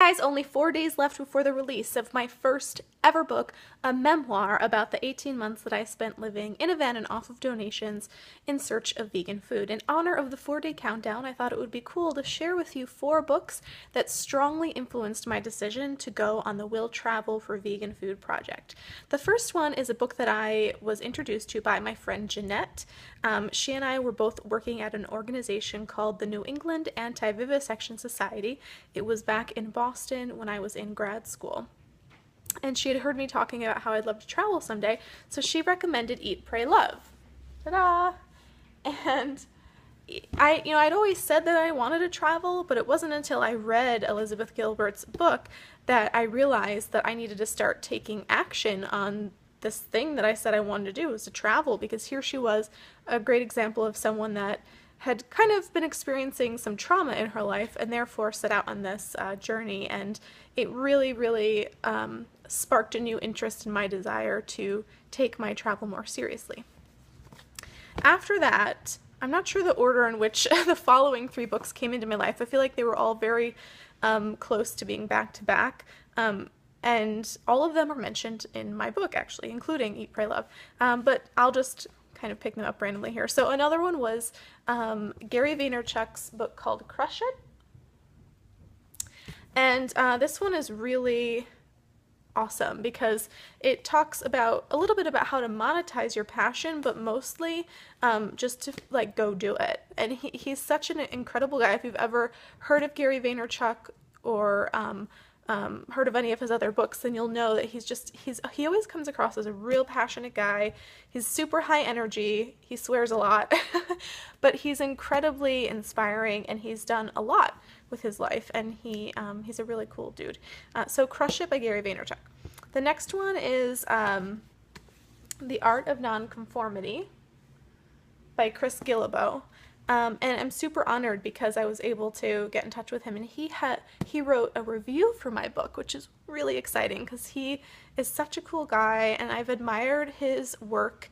guys, only 4 days left before the release of my first ever book, a memoir about the 18 months that I spent living in a van and off of donations in search of vegan food. In honor of the 4-day countdown, I thought it would be cool to share with you 4 books that strongly influenced my decision to go on the Will Travel for Vegan Food project. The first one is a book that I was introduced to by my friend Jeanette. She and I were both working at an organization called the New England Anti-Vivisection Society. It was back in Boston when I was in grad school. And she had heard me talking about how I'd love to travel someday, so she recommended Eat, Pray, Love. Ta-da! And I'd always said that I wanted to travel, but it wasn't until I read Elizabeth Gilbert's book that I realized that I needed to start taking action on this thing that I said I wanted to do, was to travel, because here she was, a great example of someone that had kind of been experiencing some trauma in her life and therefore set out on this journey, and it really, really sparked a new interest in my desire to take my travel more seriously. After that, I'm not sure the order in which the following 3 books came into my life. I feel like they were all very close to being back to back, and all of them are mentioned in my book, actually, including Eat, Pray, Love, but I'll just kind of pick them up randomly here. So another one was Gary Vaynerchuk's book called Crush It, and this one is really awesome because it talks about a little bit about how to monetize your passion, but mostly just to like go do it. And he's such an incredible guy. If you've ever heard of Gary Vaynerchuk or heard of any of his other books, then you'll know that he always comes across as a real passionate guy. He's super high energy. He swears a lot, but he's incredibly inspiring, and he's done a lot with his life, and he's a really cool dude. So Crush It by Gary Vaynerchuk. The next one is The Art of Nonconformity by Chris Guillebeau. And I'm super honored because I was able to get in touch with him, and he wrote a review for my book, which is really exciting because he is such a cool guy, and I've admired his work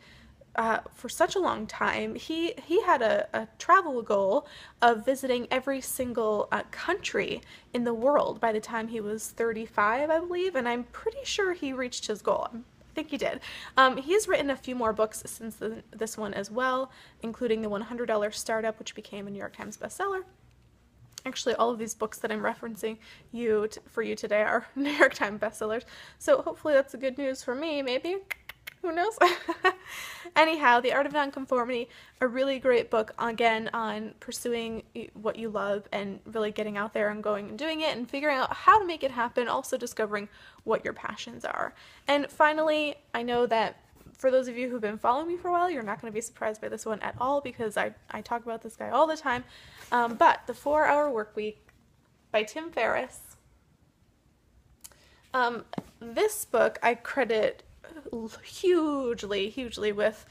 for such a long time. He had a travel goal of visiting every single country in the world by the time he was 35, I believe, and I'm pretty sure he reached his goal. I think he did. He's written a few more books since this one as well, including The $100 Startup, which became a New York Times bestseller. Actually, all of these books that I'm referencing for you today are New York Times bestsellers, so hopefully that's the good news for me, maybe. Who knows? Anyhow, The Art of Nonconformity, a really great book, again, on pursuing what you love and really getting out there and going and doing it and figuring out how to make it happen, also discovering what your passions are. And finally, I know that for those of you who've been following me for a while, you're not going to be surprised by this one at all because I talk about this guy all the time, but The 4-Hour Workweek by Tim Ferriss. This book I credit hugely with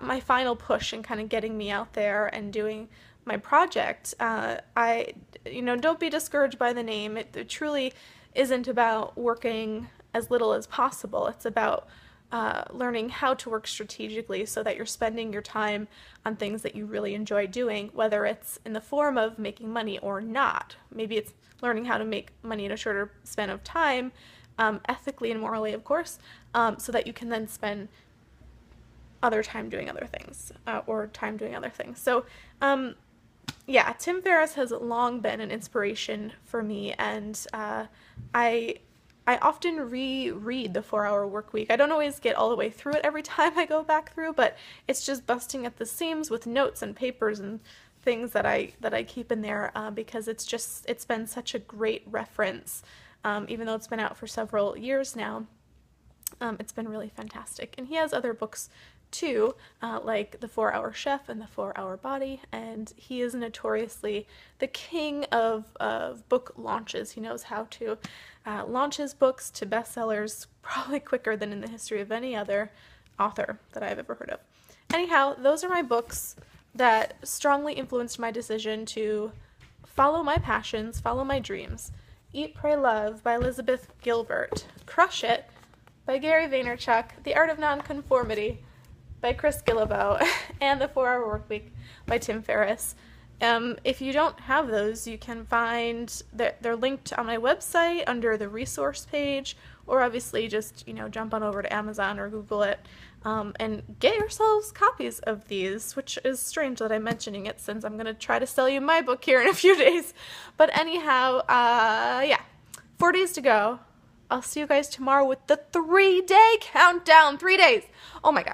my final push and kind of getting me out there and doing my project. Don't be discouraged by the name. It truly isn't about working as little as possible. It's about learning how to work strategically so that you're spending your time on things that you really enjoy doing, whether it's in the form of making money or not. Maybe it's learning how to make money in a shorter span of time, ethically and morally, of course, so that you can then spend other time doing other things, or time doing other things. So, yeah, Tim Ferriss has long been an inspiration for me, and I often reread The 4-Hour Workweek. I don't always get all the way through it every time I go back through, but it's just busting at the seams with notes and papers and things that I keep in there, because it's been such a great reference. Even though it's been out for several years now, it's been really fantastic. And he has other books too, like The 4-Hour Chef and The 4-Hour Body, and he is notoriously the king of book launches. He knows how to launch his books to bestsellers probably quicker than in the history of any other author that I've ever heard of. Anyhow, those are my books that strongly influenced my decision to follow my passions, follow my dreams. Eat, Pray, Love by Elizabeth Gilbert, Crush It by Gary Vaynerchuk, The Art of Nonconformity by Chris Guillebeau, and The 4-Hour Workweek by Tim Ferriss. If you don't have those, you can find that they're linked on my website under the resource page, or obviously just, jump on over to Amazon or Google it, and get yourselves copies of these, which is strange that I'm mentioning it since I'm going to try to sell you my book here in a few days. But anyhow, yeah, 4 days to go. I'll see you guys tomorrow with the 3-day countdown. 3 days. Oh my God.